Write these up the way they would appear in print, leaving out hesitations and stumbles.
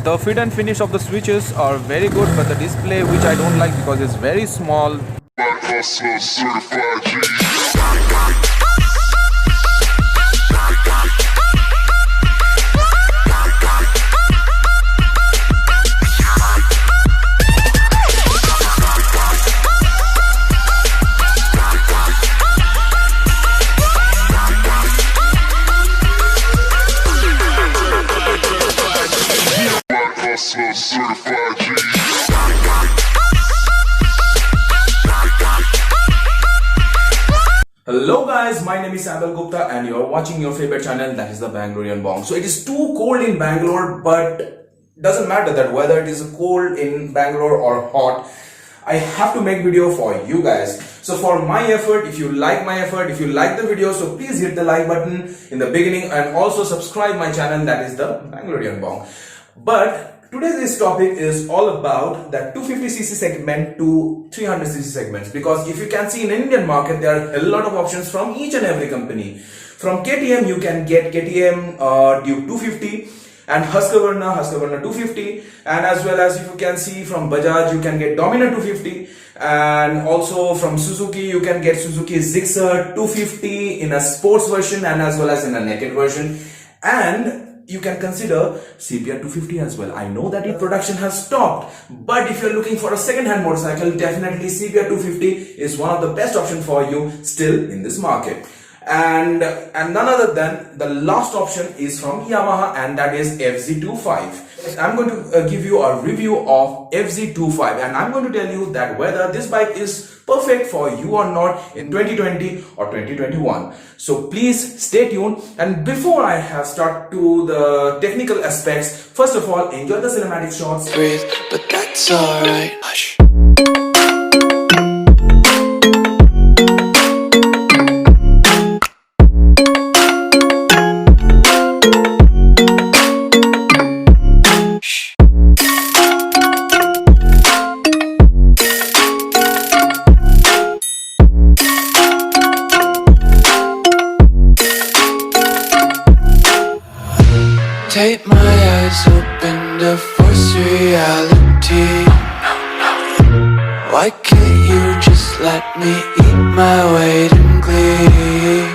The fit and finish of the switches are very good, but the display, which I don't like because it's very small. Hello guys, my name is Samuel Gupta and you are watching your favorite channel, that is the Bangalorean Bong. So it is too cold in Bangalore, but doesn't matter that whether it is cold in Bangalore or hot. I have to make video for you guys. So for my effort, if you like my effort, if you like the video, so please hit the like button in the beginning and also subscribe my channel, that is the Bangalorean Bong. But today's topic is all about the 250cc segment to 300cc segments, because if you can see in Indian market, there are a lot of options from each and every company. From KTM you can get KTM Duke 250 and Husqvarna 250, and as well as if you can see from Bajaj you can get Dominar 250, and also from Suzuki you can get Suzuki Gixxer 250 in a sports version and as well as in a naked version, and you can consider CBR 250 as well. I know that its production has stopped, but if you're looking for a second-hand motorcycle, definitely CBR 250 is one of the best option for you still in this market. And none other than the last option is from Yamaha, and that is FZ25. I'm going to give you a review of FZ25, and I'm going to tell you that whether this bike is perfect for you or not in 2020 or 2021. So please stay tuned. And before I have start to the technical aspects, first of all, enjoy the cinematic shots. Breathe, but that's alright. Hush. Take my eyes open to force reality. Why can't you just let me eat my weight in glee?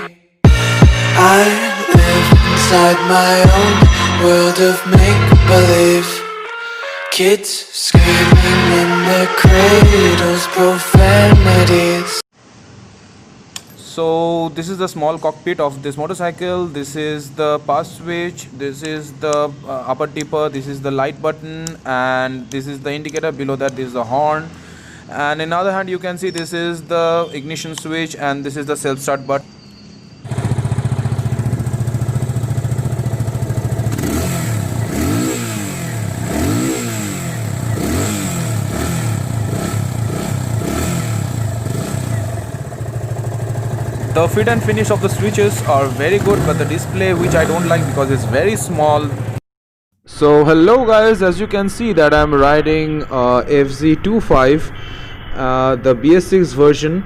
I live inside my own world of make-believe. Kids screaming in their cradles, profanities. So this is the small cockpit of this motorcycle. This is the pass switch, this is the upper tipper, this is the light button, and this is the indicator. Below that this is the horn, and in the other hand you can see this is the ignition switch, and this is the self start button. The fit and finish of the switches are very good, but the display, which I don't like because it's very small. So hello guys, as you can see that I'm riding FZ25, the BS6 version.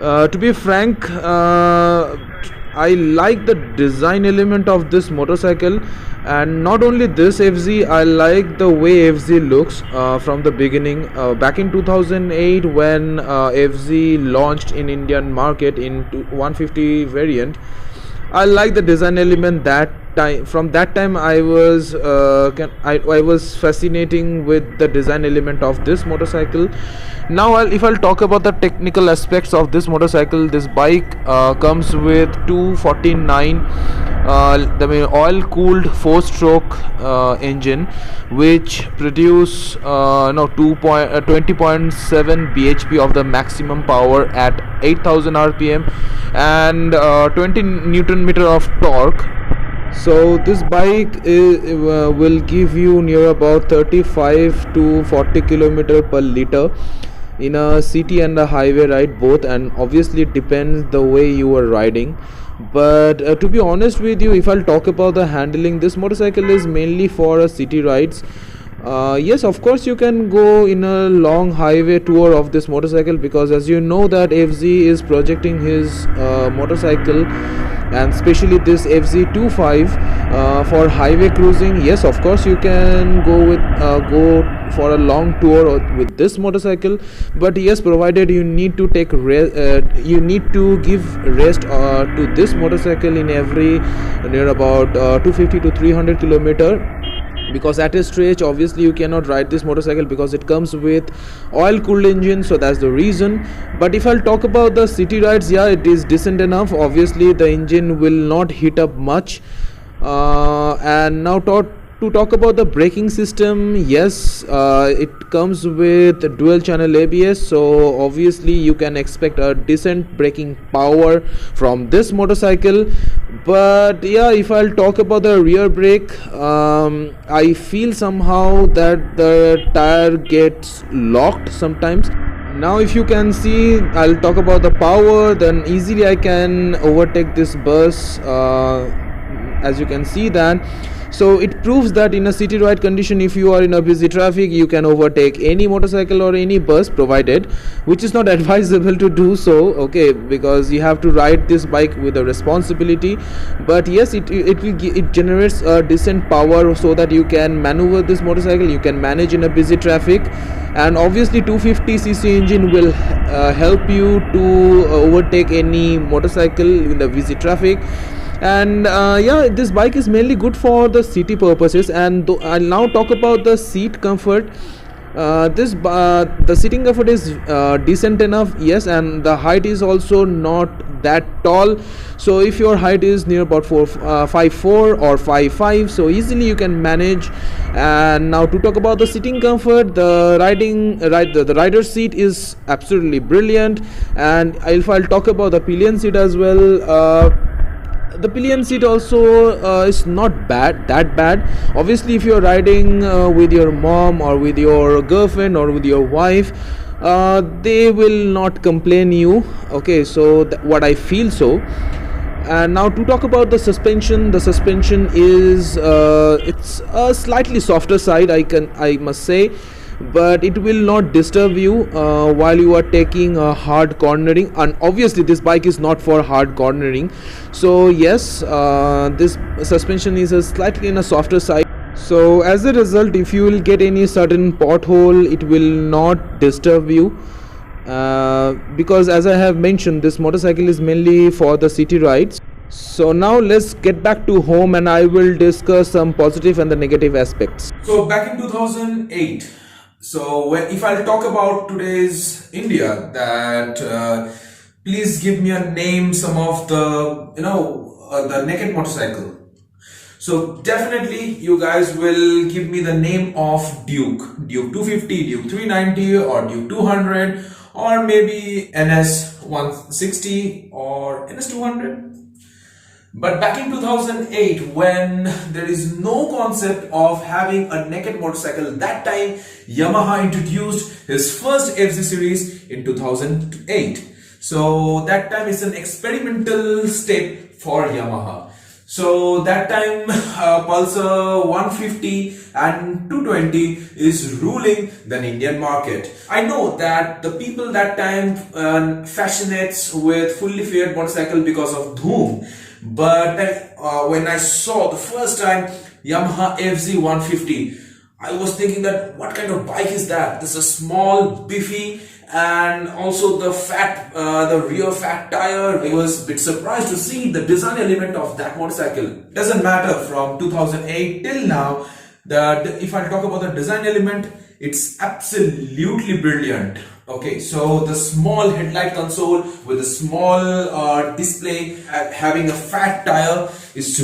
To be frank, I like the design element of this motorcycle, and not only this FZ, I like the way FZ looks from the beginning. Back in 2008 when FZ launched in Indian market in 150 variant, I like the design element that time. From that time I was fascinating with the design element of this motorcycle. Now if I'll talk about the technical aspects of this motorcycle, this bike comes with 249 oil cooled 4-stroke engine, which produce 20.7 bhp of the maximum power at 8000 rpm and 20 newton meter of torque. So this bike will give you near about 35 to 40 kilometer per liter in a city and a highway ride both, and obviously it depends the way you are riding. But to be honest with you, if I'll talk about the handling, this motorcycle is mainly for city rides. Yes, of course you can go in a long highway tour of this motorcycle, because as you know that FZ is projecting his motorcycle, and especially this FZ25 for highway cruising. Yes, of course you can go for a long tour with this motorcycle, but yes, provided you need to take you need to give rest to this motorcycle in every near about 250 to 300 kilometer, because at a stretch obviously you cannot ride this motorcycle because it comes with oil cooled engine, so that's the reason. But if I'll talk about the city rides, yeah, it is decent enough. Obviously the engine will not heat up much. And now to talk about the braking system, yes, it comes with dual channel ABS, so obviously you can expect a decent braking power from this motorcycle. But yeah, if I'll talk about the rear brake, I feel somehow that the tire gets locked sometimes. Now if you can see, I'll talk about the power, then easily I can overtake this bus, as you can see that. So it proves that in a city ride condition, if you are in a busy traffic, you can overtake any motorcycle or any bus, provided, which is not advisable to do so, okay, because you have to ride this bike with a responsibility. But yes, it generates a decent power so that you can maneuver this motorcycle, you can manage in a busy traffic. And obviously 250cc engine will help you to overtake any motorcycle in the busy traffic. And yeah, this bike is mainly good for the city purposes. And I'll now talk about the seat comfort. The sitting comfort is decent enough, yes, and the height is also not that tall. So if your height is near about 5'4" or 5'5", so easily you can manage. And now to talk about the sitting comfort, the rider's seat is absolutely brilliant. And if I'll talk about the pillion seat as well, the pillion seat also is not that bad. Obviously if you're riding with your mom or with your girlfriend or with your wife, they will not complain you, okay, so what I feel so. And now to talk about the suspension is it's a slightly softer side, I must say, but it will not disturb you while you are taking a hard cornering. And obviously this bike is not for hard cornering, so yes, this suspension is slightly in a softer side. So as a result, if you will get any sudden pothole, it will not disturb you, because as I have mentioned, this motorcycle is mainly for the city rides. So now let's get back to home and I will discuss some positive and the negative aspects. So back in 2008, so if I'll talk about today's India, that please give me a name, some of the the naked motorcycle. So definitely you guys will give me the name of Duke 250, Duke 390, or Duke 200, or maybe NS 160 or NS 200. But back in 2008, when there is no concept of having a naked motorcycle, that time Yamaha introduced his first FZ series in 2008. So that time is an experimental step for Yamaha. So that time Pulsar 150 and 220 is ruling the Indian market. I know that the people that time fascinates with fully faired motorcycle because of Dhoom. But then when I saw the first time Yamaha FZ150, I was thinking that what kind of bike is that? This is a small, beefy, and also the rear fat tire. I was a bit surprised to see the design element of that motorcycle. Doesn't matter from 2008 till now, if I talk about the design element, it's absolutely brilliant. Okay, so the small headlight console with a small display having a fat tire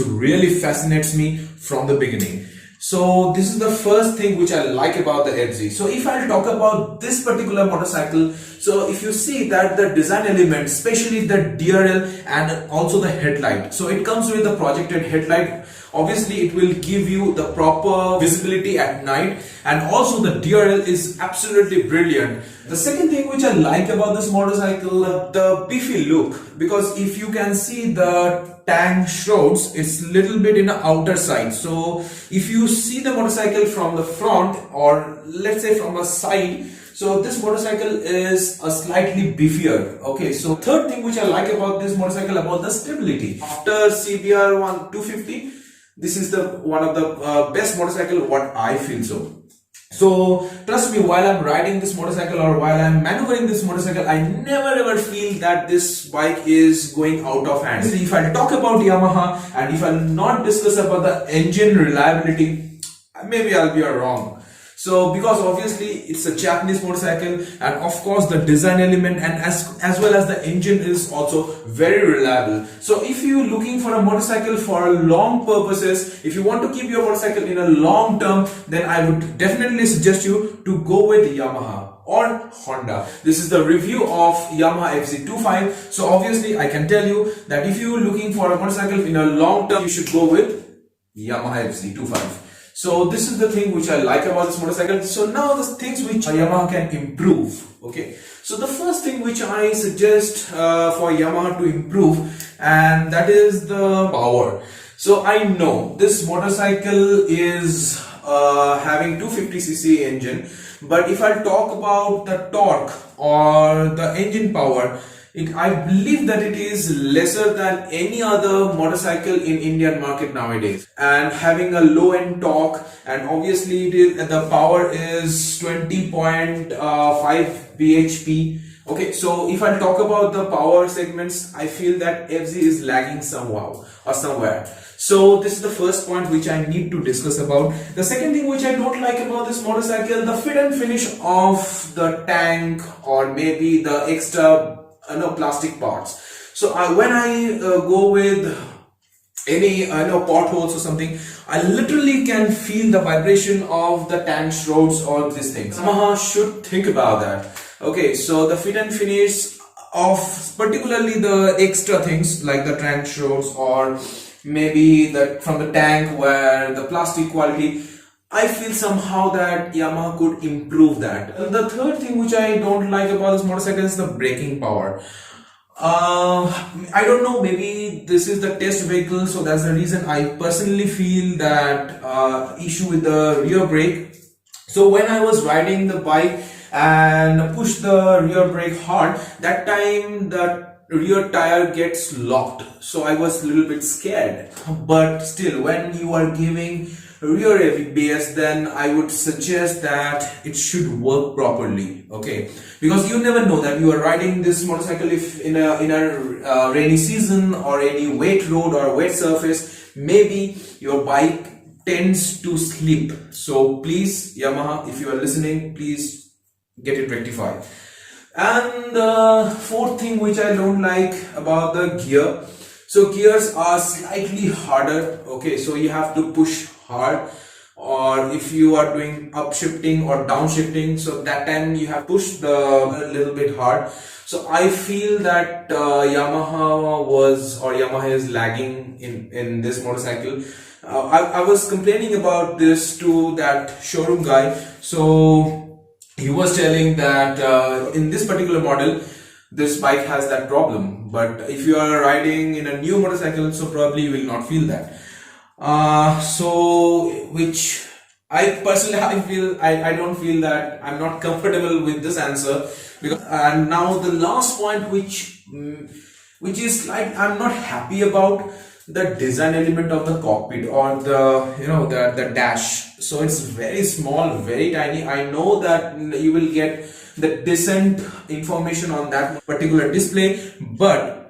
really fascinates me from the beginning. So this is the first thing which I like about the FZ. So if I talk about this particular motorcycle, so if you see that the design element, especially the DRL and also the headlight, so it comes with a projected headlight. Obviously it will give you the proper visibility at night, and also the DRL is absolutely brilliant. The second thing which I like about this motorcycle, the beefy look, because if you can see the tank shrouds, it's little bit in the outer side. So if you see the motorcycle from the front, or let's say from a side, so this motorcycle is a slightly beefier. Okay, so third thing which I like about this motorcycle, about the stability. After CBR 250, this is the one of the best motorcycle what I feel so. So trust me, while I'm riding this motorcycle or while I'm maneuvering this motorcycle, I never ever feel that this bike is going out of hand. So if I talk about Yamaha and if I'll not discuss about the engine reliability, maybe I'll be wrong. So because obviously it's a Japanese motorcycle, and of course the design element and as well as the engine is also very reliable. So if you're looking for a motorcycle for long purposes, if you want to keep your motorcycle in a long term, then I would definitely suggest you to go with Yamaha or Honda. This is the review of Yamaha FZ25. So obviously I can tell you that if you're looking for a motorcycle in a long term, you should go with Yamaha FZ25. So this is the thing which I like about this motorcycle. So now the things which Yamaha can improve. Okay, so the first thing which I suggest for Yamaha to improve, and that is the power. So I know this motorcycle is having 250cc engine, but if I talk about the torque or the engine power, I believe that it is lesser than any other motorcycle in Indian market nowadays, and having a low end torque, and obviously the power is 20.5 bhp. Okay, so if I talk about the power segments, I feel that FZ is lagging somehow or somewhere. So this is the first point which I need to discuss about. The second thing which I don't like about this motorcycle, the fit and finish of the tank, or maybe the extra plastic parts. So when I go with any potholes or something, I literally can feel the vibration of the tank shrouds or these things. Yamaha should think about that. Okay, so the fit and finish of particularly the extra things like the tank shrouds, or maybe that from the tank where the plastic quality, I feel somehow that Yamaha could improve that. The third thing which I don't like about this motorcycle is the braking power. I don't know, maybe this is the test vehicle, so that's the reason I personally feel that issue with the rear brake. So when I was riding the bike and push the rear brake hard, that time the rear tire gets locked, so I was a little bit scared. But still, when you are giving rear ABS, then I would suggest that it should work properly. Okay, because you never know that you are riding this motorcycle if in a rainy season or any wet road or wet surface, maybe your bike tends to slip. So please, Yamaha, if you are listening, please get it rectified. And the fourth thing which I don't like about the gear, so gears are slightly harder. Okay, so you have to push hard, or if you are doing upshifting or downshifting, so that time you have pushed a little bit hard. So I feel that Yamaha is lagging in this motorcycle. I was complaining about this to that showroom guy. So he was telling that in this particular model, this bike has that problem. But if you are riding in a new motorcycle, so probably you will not feel that. Which I personally feel I don't feel that I'm not comfortable with this answer, because and now the last point which is like I'm not happy about, the design element of the cockpit or the dash. So it's very small, very tiny. I know that you will get the decent information on that particular display, but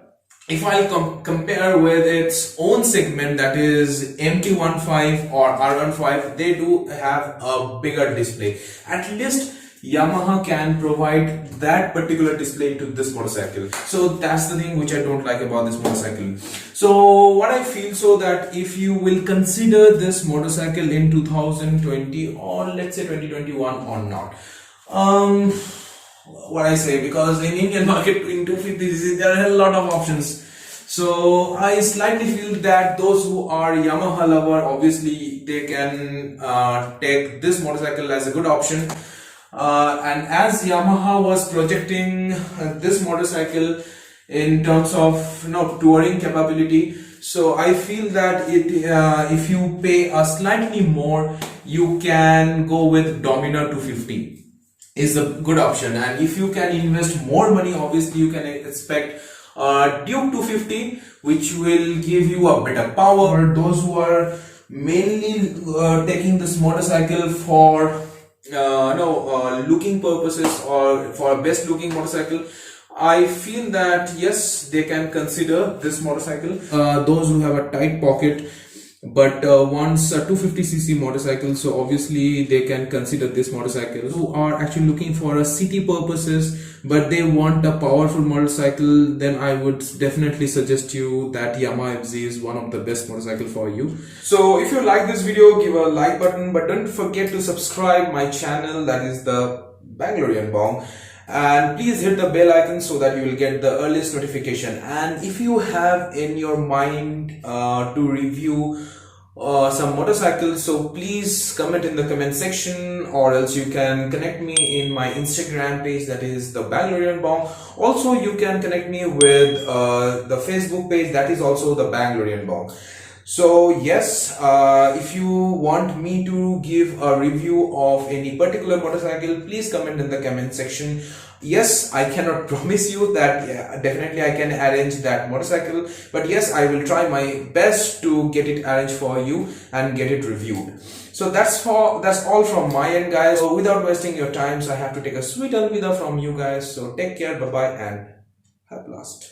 if I compare with its own segment, that is MT15 or R15, they do have a bigger display. At least Yamaha can provide that particular display to this motorcycle. So that's the thing which I don't like about this motorcycle. So what I feel, so that if you will consider this motorcycle in 2020 or let's say 2021 or not, what I say, because in Indian market in 250cc there are a lot of options. So I slightly feel that those who are Yamaha lover, obviously they can take this motorcycle as a good option. And as Yamaha was projecting this motorcycle in terms of touring capability, So I feel that if you pay a slightly more, you can go with Dominar 250 is a good option. And if you can invest more money, obviously you can expect Duke 250, which will give you a better power. Those who are mainly taking this motorcycle for looking purposes or for a best looking motorcycle, I feel that yes, they can consider this motorcycle. Those who have a tight pocket but wants a 250cc motorcycle, so obviously they can consider this motorcycle. Who are actually looking for a city purposes but they want a powerful motorcycle, then I would definitely suggest you that Yamaha FZ is one of the best motorcycle for you. So if you like this video, give a like button, but don't forget to subscribe my channel, that is the Bangalorean Bong, and please hit the bell icon so that you will get the earliest notification. And if you have in your mind to review some motorcycles, so please comment in the comment section, or else you can connect me in my Instagram page, that is the Bangalorean Bong. Also you can connect me with the Facebook page, that is also the Bangalorean Bong. So yes, if you want me to give a review of any particular motorcycle, please comment in the comment section. Yes, I cannot promise you that definitely I can arrange that motorcycle, but yes, I will try my best to get it arranged for you and get it reviewed. So that's all from my end, guys. So without wasting your time, so I have to take a sweet alvida from you guys. So take care, bye bye, and have a blast.